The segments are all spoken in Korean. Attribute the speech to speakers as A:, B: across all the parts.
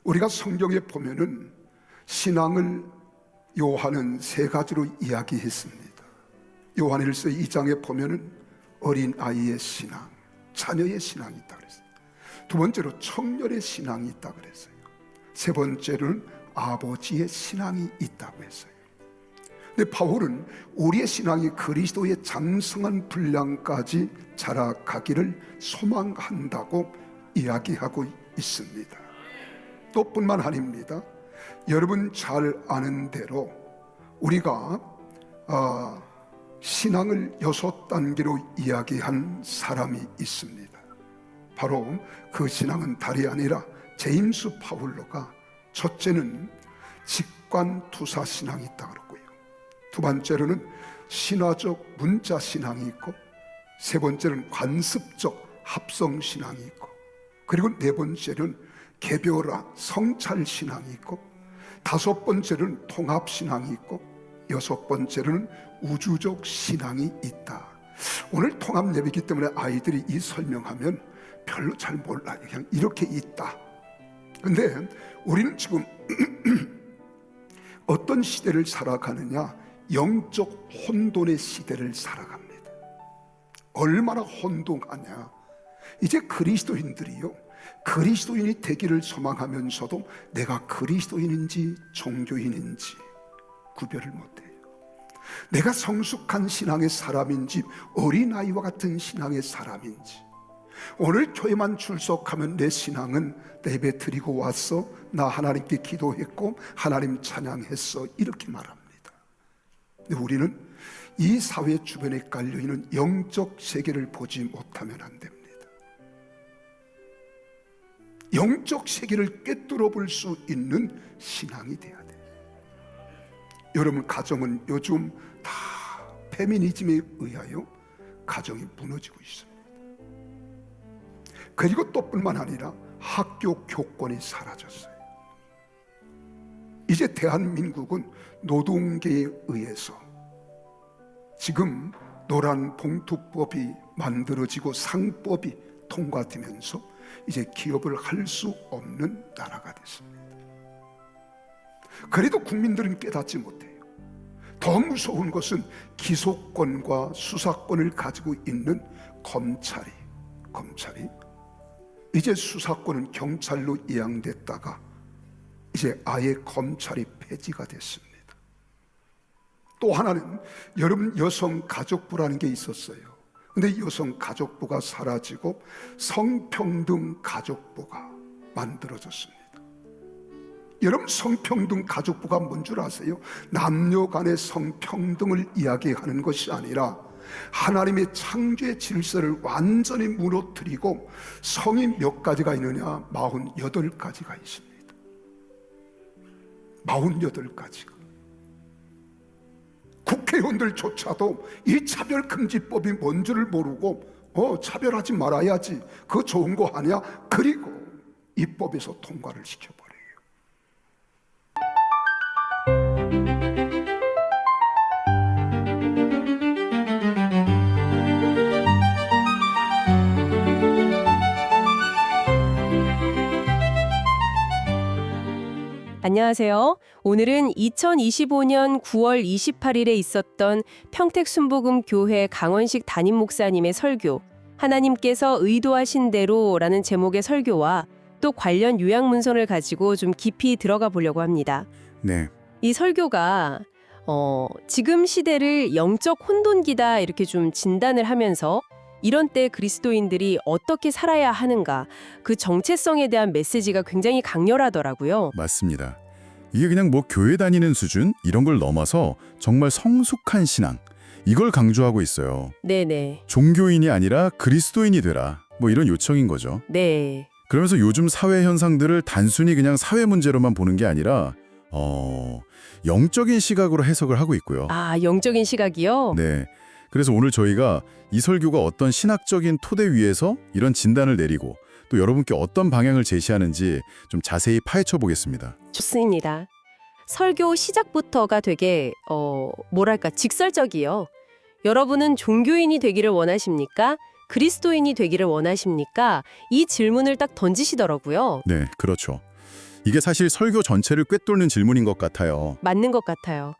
A: 우리가 성경에 보면은 신앙을 요한은 세 가지로 이야기했습니다. 요한일서 2장에 보면은 어린 아이의 신앙, 자녀의 신앙이 있다 그랬어요. 두 번째로 청년의 신앙이 있다 그랬어요. 세 번째로는 아버지의 신앙이 있다고 했어요. 근데 바울은 우리의 신앙이 그리스도의 장성한 분량까지 자라가기를 소망한다고 이야기하고 있습니다. 또 뿐만 아닙니다. 여러분 잘 아는 대로 우리가 신앙을 6단계로 이야기한 사람이 있습니다. 바로 그 신앙은 다름이 아니라 제임스 파울로가 첫째는 직관투사 신앙이 있다 그러고요, 두 번째로는 신화적 문자 신앙이 있고, 세 번째는 관습적 합성 신앙이 있고, 그리고 네 번째는 개별화 성찰 신앙이 있고, 다섯 번째는 통합 신앙이 있고, 여섯 번째는 우주적 신앙이 있다. 오늘 통합 예배이기 때문에 아이들이 이 설명하면 별로 잘 몰라요. 그냥 이렇게 있다. 근데 우리는 지금 어떤 시대를 살아가느냐? 영적 혼돈의 시대를 살아갑니다. 얼마나 혼돈하냐? 이제 그리스도인들이요, 그리스도인이 되기를 소망하면서도 내가 그리스도인인지 종교인인지 구별을 못해요. 내가 성숙한 신앙의 사람인지 어린아이와 같은 신앙의 사람인지, 오늘 교회만 출석하면 내 신앙은 예배 드리고 왔어, 나 하나님께 기도했고 하나님 찬양했어, 이렇게 말합니다. 근데 우리는 이 사회 주변에 깔려있는 영적 세계를 보지 못하면 안 됩니다. 영적 세계를 꿰뚫어 볼 수 있는 신앙이 돼야 돼요. 여러분, 가정은 요즘 다 페미니즘에 의하여 가정이 무너지고 있습니다. 그리고 또 뿐만 아니라 학교 교권이 사라졌어요. 이제 대한민국은 노동계에 의해서 지금 노란 봉투법이 만들어지고 상법이 통과되면서 이제 기업을 할 수 없는 나라가 됐습니다. 그래도 국민들은 깨닫지 못해요. 더 무서운 것은 기소권과 수사권을 가지고 있는 검찰이 이제 수사권은 경찰로 이양됐다가 이제 아예 검찰이 폐지가 됐습니다. 또 하나는 여러분, 여성가족부라는 게 있었어요. 근데 여성가족부가 사라지고 성평등 가족부가 만들어졌습니다. 여러분, 성평등 가족부가 뭔 줄 아세요? 남녀 간의 성평등을 이야기하는 것이 아니라 하나님의 창조의 질서를 완전히 무너뜨리고, 성이 몇 가지가 있느냐? 48가지가 있습니다. 48가지가. 국회의원들조차도 이 차별금지법이 뭔 줄을 모르고 차별하지 말아야지, 그거 좋은 거 아니야? 그리고 입법에서 통과를 시켜버려요.
B: 안녕하세요. 오늘은 2025년 9월 28일에 있었던 평택순복음 교회 강원식 담임 목사님의 설교, 하나님께서 의도하신 대로라는 제목의 설교와 또 관련 요약 문선을 가지고 좀 깊이 들어가 보려고 합니다.
C: 네.
B: 이 설교가 지금 시대를 영적 혼돈기다 이렇게 좀 진단을 하면서 이런 때 그리스도인들이 어떻게 살아야 하는가, 그 정체성에 대한 메시지가 굉장히 강렬하더라고요.
C: 맞습니다. 이게 그냥 뭐 교회 다니는 수준 이런 걸 넘어서 정말 성숙한 신앙, 이걸 강조하고 있어요.
B: 네네.
C: 종교인이 아니라 그리스도인이 되라, 뭐 이런 요청인 거죠.
B: 네.
C: 그러면서 요즘 사회 현상들을 단순히 그냥 사회 문제로만 보는 게 아니라 영적인 시각으로 해석을 하고 있고요.
B: 아, 영적인 시각이요?
C: 네. 그래서 오늘 저희가 이 설교가 어떤 신학적인 토대 위에서 이런 진단을 내리고 또 여러분께 어떤 방향을 제시하는지 좀 자세히 파헤쳐 보겠습니다.
B: 좋습니다. 설교 시작부터가 되게 뭐랄까 직설적이요. 여러분은 종교인이 되기를 원하십니까? 그리스도인이 되기를 원하십니까? 이 질문을 딱 던지시더라고요.
C: 네, 그렇죠. 이게 사실 설교 전체를 꿰뚫는 질문인 것 같아요.
B: 맞는 것 같아요.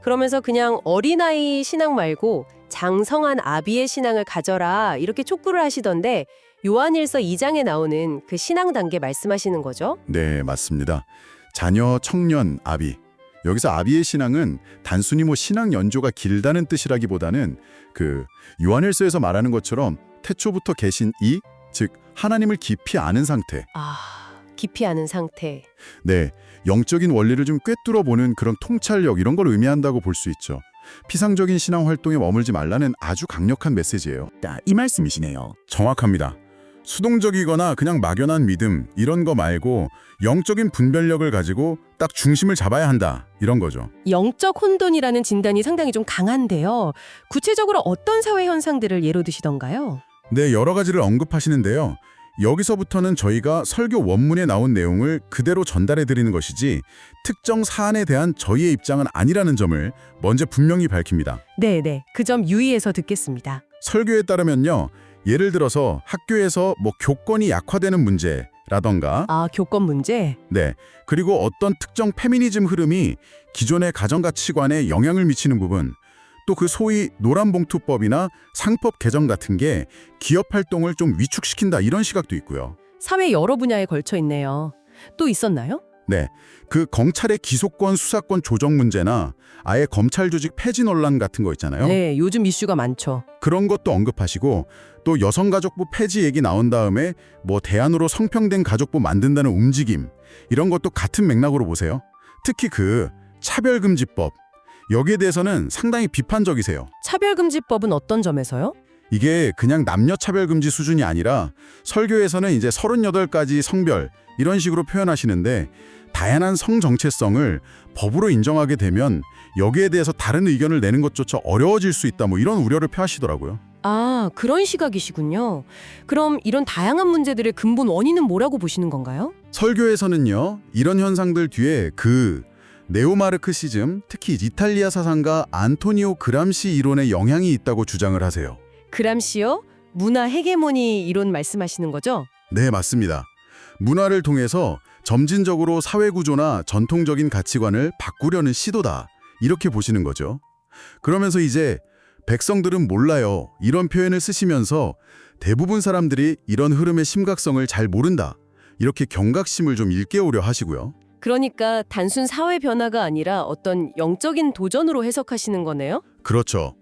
B: 그러면서 그냥 어린아이 신앙 말고 장성한 아비의 신앙을 가져라 이렇게 촉구를 하시던데 요한일서 2장에 나오는 그 신앙 단계 말씀하시는 거죠?
C: 네, 맞습니다. 자녀, 청년, 아비. 여기서 아비의 신앙은 단순히 뭐 신앙 연조가 길다는 뜻이라기보다는 그 요한일서에서 말하는 것처럼 태초부터 계신 이, 즉 하나님을 깊이 아는 상태.
B: 깊이 아는 상태.
C: 네, 영적인 원리를 좀 꿰뚫어 보는 그런 통찰력 이런 걸 의미한다고 볼 수 있죠. 피상적인 신앙 활동에 머물지 말라는 아주 강력한 메시지예요.
D: 이 말씀이시네요.
C: 정확합니다. 수동적이거나 그냥 막연한 믿음 이런 거 말고 영적인 분별력을 가지고 딱 중심을 잡아야 한다 이런 거죠.
B: 영적 혼돈이라는 진단이 상당히 좀 강한데요. 구체적으로 어떤 사회 현상들을 예로 드시던가요?
C: 네, 여러 가지를 언급하시는데요. 여기서부터는 저희가 설교 원문에 나온 내용을 그대로 전달해 드리는 것이지 특정 사안에 대한 저희의 입장은 아니라는 점을 먼저 분명히 밝힙니다.
B: 네네. 그 점 유의해서 듣겠습니다.
C: 설교에 따르면요. 예를 들어서 학교에서 뭐 교권이 약화되는 문제라던가
B: 교권 문제?
C: 네, 그리고 어떤 특정 페미니즘 흐름이 기존의 가정가치관에 영향을 미치는 부분 또 그 소위 노란봉투법이나 상법 개정 같은 게 기업 활동을 좀 위축시킨다 이런 시각도 있고요.
B: 사회 여러 분야에 걸쳐 있네요. 또 있었나요?
C: 네, 그 검찰의 기소권, 수사권 조정 문제나 아예 검찰 조직 폐지 논란 같은 거 있잖아요.
B: 네, 요즘 이슈가 많죠.
C: 그런 것도 언급하시고 또 여성가족부 폐지 얘기 나온 다음에 뭐 대안으로 성평등 가족부 만든다는 움직임 이런 것도 같은 맥락으로 보세요. 특히 그 차별금지법 여기에 대해서는 상당히 비판적이세요.
B: 차별금지법은 어떤 점에서요?
C: 이게 그냥 남녀 차별금지 수준이 아니라 설교에서는 이제 38가지 성별 이런 식으로 표현하시는데 다양한 성 정체성을 법으로 인정하게 되면 여기에 대해서 다른 의견을 내는 것조차 어려워질 수 있다 뭐 이런 우려를 표하시더라고요.
B: 그런 시각이시군요. 그럼 이런 다양한 문제들의 근본 원인은 뭐라고 보시는 건가요?
C: 설교에서는요. 이런 현상들 뒤에 그 네오마르크시즘, 특히 이탈리아 사상가 안토니오 그람시 이론의 영향이 있다고 주장을 하세요.
B: 그람시요? 문화 헤게모니 이론 말씀하시는 거죠?
C: 네, 맞습니다. 문화를 통해서 점진적으로 사회구조나 전통적인 가치관을 바꾸려는 시도다. 이렇게 보시는 거죠. 그러면서 이제 백성들은 몰라요. 이런 표현을 쓰시면서 대부분 사람들이 이런 흐름의 심각성을 잘 모른다. 이렇게 경각심을 좀 일깨우려 하시고요.
B: 그러니까 단순 사회 변화가 아니라 어떤 영적인 도전으로 해석하시는 거네요?
C: 그렇죠.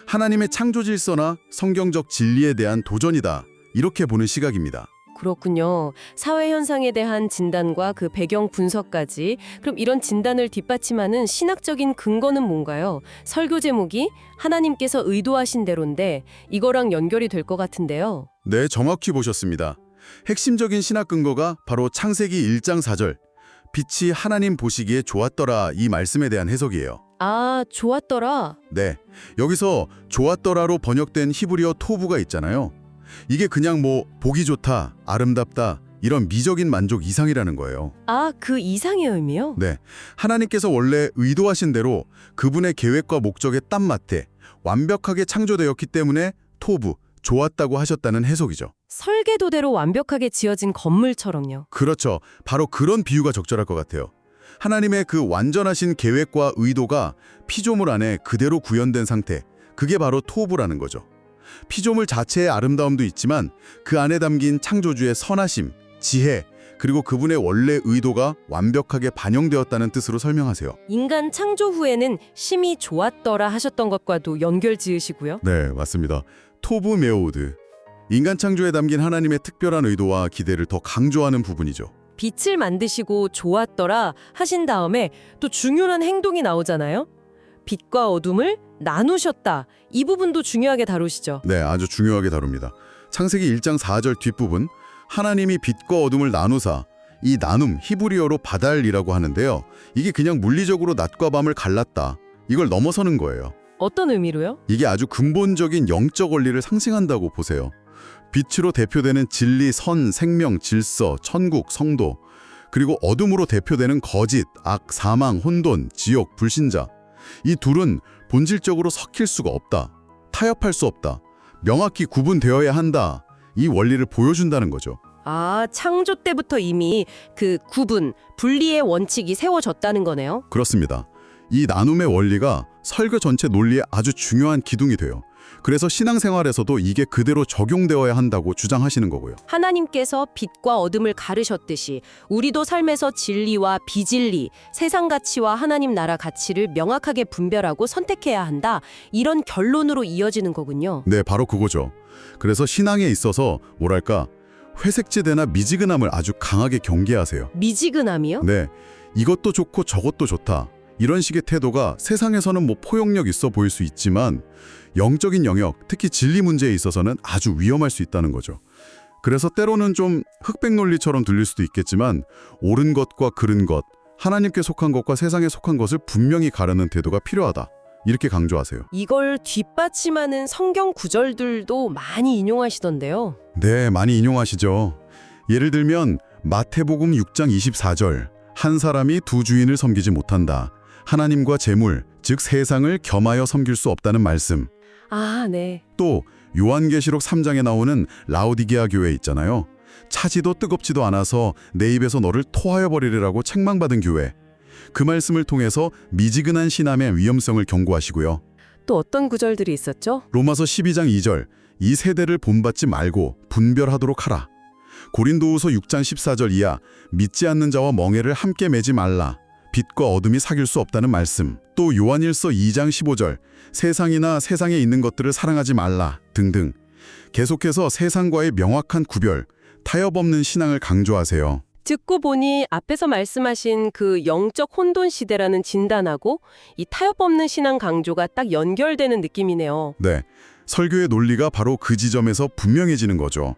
C: 하나님의 창조 질서나 성경적 진리에 대한 도전이다. 이렇게 보는 시각입니다.
B: 그렇군요. 사회 현상에 대한 진단과 그 배경 분석까지. 그럼 이런 진단을 뒷받침하는 신학적인 근거는 뭔가요? 설교 제목이 하나님께서 의도하신 대로인데 이거랑 연결이 될 것 같은데요.
C: 네, 정확히 보셨습니다. 핵심적인 신학 근거가 바로 창세기 1장 4절. 빛이 하나님 보시기에 좋았더라 이 말씀에 대한 해석이에요.
B: 좋았더라.
C: 네, 여기서 좋았더라로 번역된 히브리어 토부가 있잖아요. 이게 그냥 뭐 보기 좋다, 아름답다 이런 미적인 만족 이상이라는 거예요.
B: 그 이상의 의미요?
C: 네, 하나님께서 원래 의도하신 대로 그분의 계획과 목적에 딱 맞게 완벽하게 창조되었기 때문에 토부, 좋았다고 하셨다는 해석이죠.
B: 설계도대로 완벽하게 지어진 건물처럼요.
C: 그렇죠. 바로 그런 비유가 적절할 것 같아요. 하나님의 그 완전하신 계획과 의도가 피조물 안에 그대로 구현된 상태, 그게 바로 토부라는 거죠. 피조물 자체의 아름다움도 있지만 그 안에 담긴 창조주의 선하심, 지혜, 그리고 그분의 원래 의도가 완벽하게 반영되었다는 뜻으로 설명하세요.
B: 인간 창조 후에는 심히 좋았더라 하셨던 것과도 연결 지으시고요.
C: 네, 맞습니다. 토부 메오드. 인간 창조에 담긴 하나님의 특별한 의도와 기대를 더 강조하는 부분이죠.
B: 빛을 만드시고 좋았더라 하신 다음에 또 중요한 행동이 나오잖아요. 빛과 어둠을 나누셨다. 이 부분도 중요하게 다루시죠.
C: 네, 아주 중요하게 다룹니다. 창세기 1장 4절 뒷부분 하나님이 빛과 어둠을 나누사 이 나눔 히브리어로 바달이라고 하는데요. 이게 그냥 물리적으로 낮과 밤을 갈랐다. 이걸 넘어서는 거예요.
B: 어떤 의미로요?
C: 이게 아주 근본적인 영적 원리를 상징한다고 보세요. 빛으로 대표되는 진리, 선, 생명, 질서, 천국, 성도 그리고 어둠으로 대표되는 거짓, 악, 사망, 혼돈, 지옥, 불신자 이 둘은 본질적으로 섞일 수가 없다. 타협할 수 없다. 명확히 구분되어야 한다. 이 원리를 보여준다는 거죠.
B: 아, 창조 때부터 이미 그 구분, 분리의 원칙이 세워졌다는 거네요.
C: 그렇습니다. 이 나눔의 원리가 설교 전체 논리에 아주 중요한 기둥이 돼요. 그래서 신앙생활에서도 이게 그대로 적용되어야 한다고 주장하시는 거고요.
B: 하나님께서 빛과 어둠을 가르셨듯이 우리도 삶에서 진리와 비진리, 세상 가치와 하나님 나라 가치를 명확하게 분별하고 선택해야 한다. 이런 결론으로 이어지는 거군요.
C: 네, 바로 그거죠. 그래서 신앙에 있어서 뭐랄까 회색지대나 미지근함을 아주 강하게 경계하세요.
B: 미지근함이요?
C: 네, 이것도 좋고 저것도 좋다. 이런 식의 태도가 세상에서는 뭐 포용력 있어 보일 수 있지만 영적인 영역, 특히 진리 문제에 있어서는 아주 위험할 수 있다는 거죠. 그래서 때로는 좀 흑백 논리처럼 들릴 수도 있겠지만 옳은 것과 그른 것, 하나님께 속한 것과 세상에 속한 것을 분명히 가르는 태도가 필요하다. 이렇게 강조하세요.
B: 이걸 뒷받침하는 성경 구절들도 많이 인용하시던데요.
C: 네, 많이 인용하시죠. 예를 들면 마태복음 6장 24절 한 사람이 두 주인을 섬기지 못한다. 하나님과 재물, 즉 세상을 겸하여 섬길 수 없다는 말씀.
B: 아, 네.
C: 또 요한계시록 3장에 나오는 라오디게아 교회 있잖아요. 차지도 뜨겁지도 않아서 내 입에서 너를 토하여 버리리라고 책망받은 교회. 그 말씀을 통해서 미지근한 신앙의 위험성을 경고하시고요.
B: 또 어떤 구절들이 있었죠?
C: 로마서 12장 2절 이 세대를 본받지 말고 분별하도록 하라. 고린도후서 6장 14절 이하 믿지 않는 자와 멍에를 함께 매지 말라. 빛과 어둠이 사귈 수 없다는 말씀. 또 요한일서 2장 15절 세상이나 세상에 있는 것들을 사랑하지 말라 등등. 계속해서 세상과의 명확한 구별, 타협 없는 신앙을 강조하세요.
B: 듣고 보니 앞에서 말씀하신 그 영적 혼돈 시대라는 진단하고 이 타협 없는 신앙 강조가 딱 연결되는 느낌이네요.
C: 네, 설교의 논리가 바로 그 지점에서 분명해지는 거죠.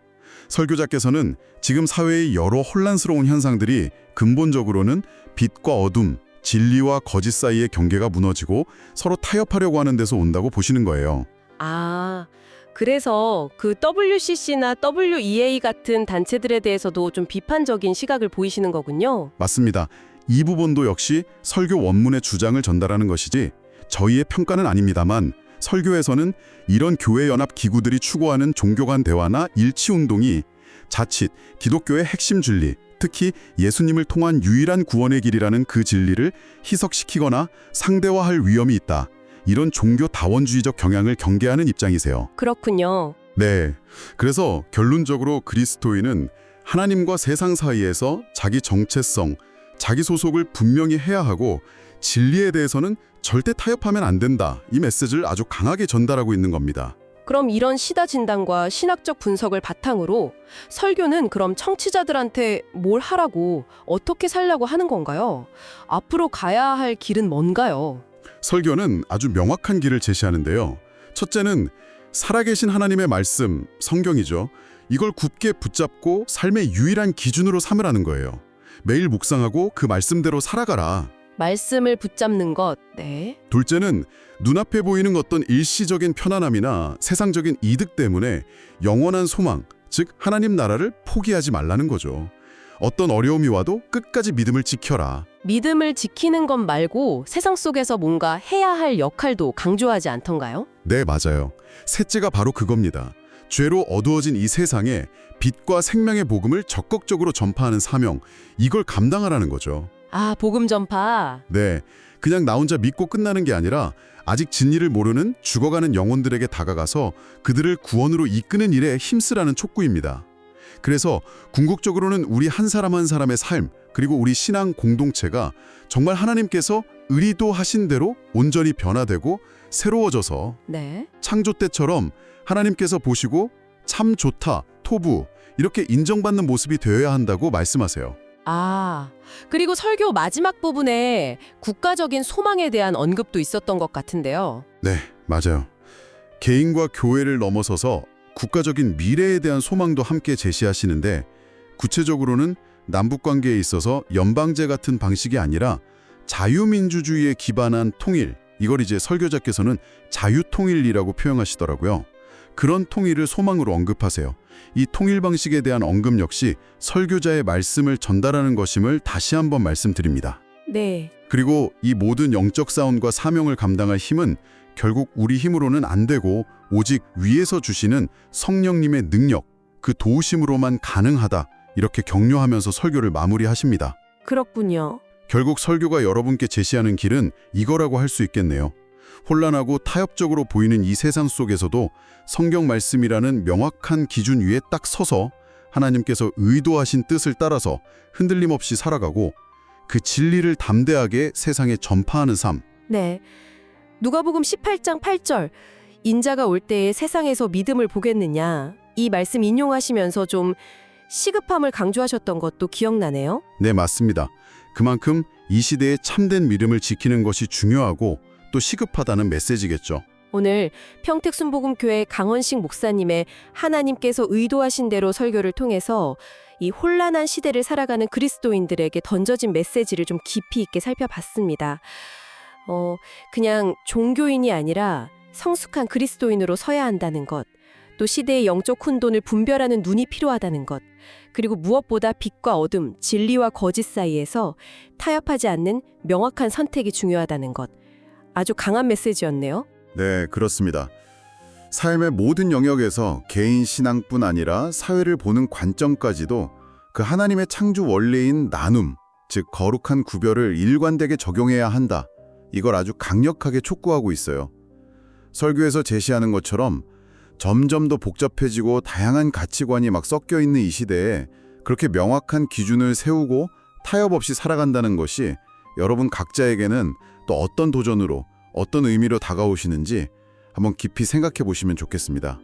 C: 설교자께서는 지금 사회의 여러 혼란스러운 현상들이 근본적으로는 빛과 어둠, 진리와 거짓 사이의 경계가 무너지고 서로 타협하려고 하는 데서 온다고 보시는 거예요.
B: 아, 그래서 그 WCC나 WEA 같은 단체들에 대해서도 좀 비판적인 시각을 보이시는 거군요.
C: 맞습니다. 이 부분도 역시 설교 원문의 주장을 전달하는 것이지 저희의 평가는 아닙니다만 설교에서는 이런 교회 연합 기구들이 추구하는 종교 간 대화나 일치 운동이 자칫 기독교의 핵심 진리, 특히 예수님을 통한 유일한 구원의 길이라는 그 진리를 희석시키거나 상대화할 위험이 있다. 이런 종교 다원주의적 경향을 경계하는 입장이세요.
B: 그렇군요.
C: 네, 그래서 결론적으로 그리스도인은 하나님과 세상 사이에서 자기 정체성, 자기 소속을 분명히 해야 하고 진리에 대해서는 절대 타협하면 안 된다. 이 메시지를 아주 강하게 전달하고 있는 겁니다.
B: 그럼 이런 시다 진단과 신학적 분석을 바탕으로 설교는 그럼 청취자들한테 뭘 하라고 어떻게 살라고 하는 건가요? 앞으로 가야 할 길은 뭔가요?
C: 설교는 아주 명확한 길을 제시하는데요. 첫째는 살아계신 하나님의 말씀, 성경이죠. 이걸 굳게 붙잡고 삶의 유일한 기준으로 삼으라는 거예요. 매일 묵상하고 그 말씀대로 살아가라.
B: 말씀을 붙잡는 것, 네.
C: 둘째는 눈앞에 보이는 어떤 일시적인 편안함이나 세상적인 이득 때문에 영원한 소망, 즉 하나님 나라를 포기하지 말라는 거죠. 어떤 어려움이 와도 끝까지 믿음을 지켜라.
B: 믿음을 지키는 것 말고 세상 속에서 뭔가 해야 할 역할도 강조하지 않던가요?
C: 네, 맞아요. 셋째가 바로 그겁니다. 죄로 어두워진 이 세상에 빛과 생명의 복음을 적극적으로 전파하는 사명, 이걸 감당하라는 거죠.
B: 아, 복음 전파.
C: 네, 그냥 나 혼자 믿고 끝나는 게 아니라 아직 진리를 모르는 죽어가는 영혼들에게 다가가서 그들을 구원으로 이끄는 일에 힘쓰라는 촉구입니다. 그래서 궁극적으로는 우리 한 사람 한 사람의 삶, 그리고 우리 신앙 공동체가 정말 하나님께서 의도하신 대로 온전히 변화되고 새로워져서
B: 네.
C: 창조 때처럼 하나님께서 보시고 참 좋다, 토부 이렇게 인정받는 모습이 되어야 한다고 말씀하세요.
B: 아, 그리고 설교 마지막 부분에 국가적인 소망에 대한 언급도 있었던 것 같은데요.
C: 네, 맞아요. 개인과 교회를 넘어서서 국가적인 미래에 대한 소망도 함께 제시하시는데 구체적으로는 남북관계에 있어서 연방제 같은 방식이 아니라 자유민주주의에 기반한 통일, 이걸 이제 설교자께서는 자유통일이라고 표현하시더라고요. 그런 통일을 소망으로 언급하세요. 이 통일 방식에 대한 언급 역시 설교자의 말씀을 전달하는 것임을 다시 한번 말씀드립니다.
B: 네.
C: 그리고 이 모든 영적 싸움과 사명을 감당할 힘은 결국 우리 힘으로는 안 되고 오직 위에서 주시는 성령님의 능력, 그 도우심으로만 가능하다. 이렇게 격려하면서 설교를 마무리하십니다.
B: 그렇군요.
C: 결국 설교가 여러분께 제시하는 길은 이거라고 할 수 있겠네요. 혼란하고 타협적으로 보이는 이 세상 속에서도 성경 말씀이라는 명확한 기준 위에 딱 서서 하나님께서 의도하신 뜻을 따라서 흔들림 없이 살아가고 그 진리를 담대하게 세상에 전파하는 삶.
B: 네. 누가복음 18장 8절 인자가 올 때에 세상에서 믿음을 보겠느냐 이 말씀 인용하시면서 좀 시급함을 강조하셨던 것도 기억나네요.
C: 네, 맞습니다. 그만큼 이 시대의 참된 믿음을 지키는 것이 중요하고 또 시급하다는 메시지겠죠.
B: 오늘 평택순복음교회 강원식 목사님의 하나님께서 의도하신 대로 설교를 통해서 이 혼란한 시대를 살아가는 그리스도인들에게 던져진 메시지를 좀 깊이 있게 살펴봤습니다. 그냥 종교인이 아니라 성숙한 그리스도인으로 서야 한다는 것, 또 시대의 영적 혼돈을 분별하는 눈이 필요하다는 것, 그리고 무엇보다 빛과 어둠, 진리와 거짓 사이에서 타협하지 않는 명확한 선택이 중요하다는 것. 아주 강한 메시지였네요.
C: 네, 그렇습니다. 삶의 모든 영역에서 개인 신앙뿐 아니라 사회를 보는 관점까지도 그 하나님의 창조 원리인 나눔, 즉 거룩한 구별을 일관되게 적용해야 한다. 이걸 아주 강력하게 촉구하고 있어요. 설교에서 제시하는 것처럼 점점 더 복잡해지고 다양한 가치관이 막 섞여 있는 이 시대에 그렇게 명확한 기준을 세우고 타협 없이 살아간다는 것이 여러분 각자에게는 또 어떤 도전으로, 어떤 의미로 다가오시는지 한번 깊이 생각해 보시면 좋겠습니다.